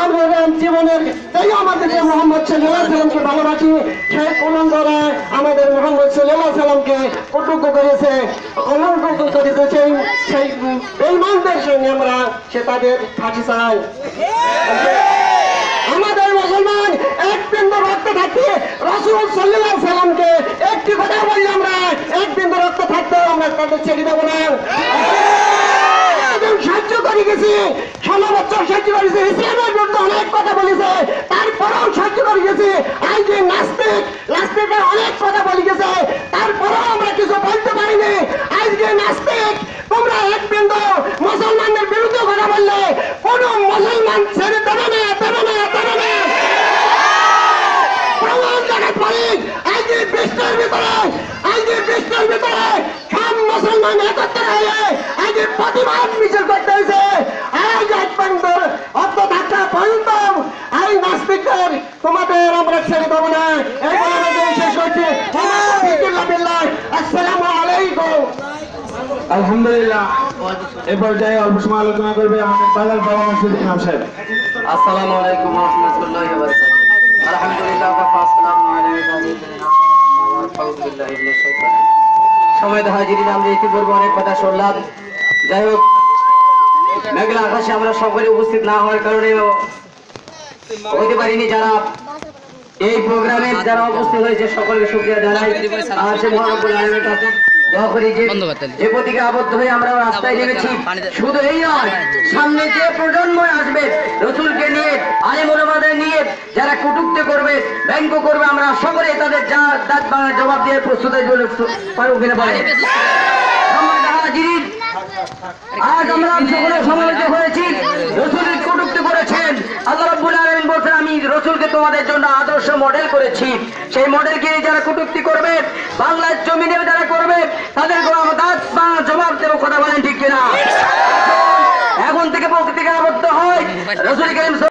আমাদের জীবনের তাই আমাদের যে মোহাম্মদ সাল্লাল্লাহু আলাইহি সাল্লামকে ভালোবাসি সেই কলঙ্করা আমাদের মোহাম্মদ সাল্লাল্লাহু আলাইহি সাল্লামকে কটুক্তি করেছে, কলঙ্ক করেছে। সেই বেঈমানদের সঙ্গে আমরা সে তাদের ফাঁসি চাই। আমাদের মুসলমান এক বিন্দু রক্ত থাকতে রাসূল সাল্লাল্লাহু আলাইহি সাল্লামকে একটি কথা বলি, আমরা এক বিন্দু রক্ত থাকতে আমরা তাদের ছেড়ে দেবো না। সাহায্য করে গেছি, 16 বছর সাহায্য করেছে, ইসলামের বিরুদ্ধে অনেক কথা বলেছে, তারপরেও সাহায্য করে গেছি। আজ যে নাস্তিকরা অনেক কথা বলে গেছে, তারপরেও আমরা কিছু বলতে পারিনি। আজকে নাস্তিক তোমরা এক বিন্দু মুসলমানদের বিরুদ্ধে কথা বললে কোন মুসলমান ছেড়ে দেবে না, দেবে না, দেবে না। প্রমাণ দেখার পরে আজকে বিশ্বের ভিতরে সব মুসলমান একত্র হয়ে আজকে প্রতিবাদ মিছিল করতে হয়েছে। আজ এক পর্যন্ত অর্থ থাকা পর্যন্ত এই নাস্তিকদের তোমাদের আমরা ছেড়ে দেবো না। এই বলে আমাদের শেষ হচ্ছে। আসসালামু আলাইকুম। আলহামদুলিল্লাহ, এ পর্যায়ে অল্প সময় আলোচনা করবে আমাদের বাজার বাবা মসজিদ ইমাম সাহেব। আসসালামু আলাইকুম ওয়া রাহমাতুল্লাহি ওয়া বারাকাতুহু। আলহামদুলিল্লাহ ওয়া আসসালামু আলাইকুম। সময় হাজিরিন, আমরা ইতিপূর্বে অনেক কথা শুনলাম। যাই হোক, মেঘলা আকাশে আমরা সকলে উপস্থিত না হওয়ার কারণে হতে পারিনি। যারা এই প্রোগ্রামে যারা উপস্থিত হয়েছে সকলকে শুকরিয়া জানাই। আর সে মহানবুল আলামিনের কাছে দোয়া করি যে প্রতীকে আবদ্ধ হয়ে আমরা রাস্তায় নেমেছি, শুধু এই নয়, সামনে যে প্রজন্ম আসবে রসুলকে নিয়ে, আলেম ওলামাদের নিয়ে যারা কটূক্তি করবে, ব্যঙ্গ করবে, আমরা সকলে তাদের দাঁত ভাঙার জবাব দিয়ে প্রস্তুত পারব কিনা পারে। আজ আমরা সকলে সমাবেত হয়েছি, রসুলের কটূক্তি করেছেন। আল্লাহ রাব্বুল আলামিন বলছেন, আমি রসুলকে তোমাদের জন্য আদর্শ মডেল করেছি। সেই মডেলকে যারা কটূক্তি করবে, বাংলার জমিনে যারা করবে, তাদের জবাব দেবো। কথা বলেন ঠিক কিনা? এখন থেকে প্রকৃতিকে আবদ্ধ হয় রসুল করিম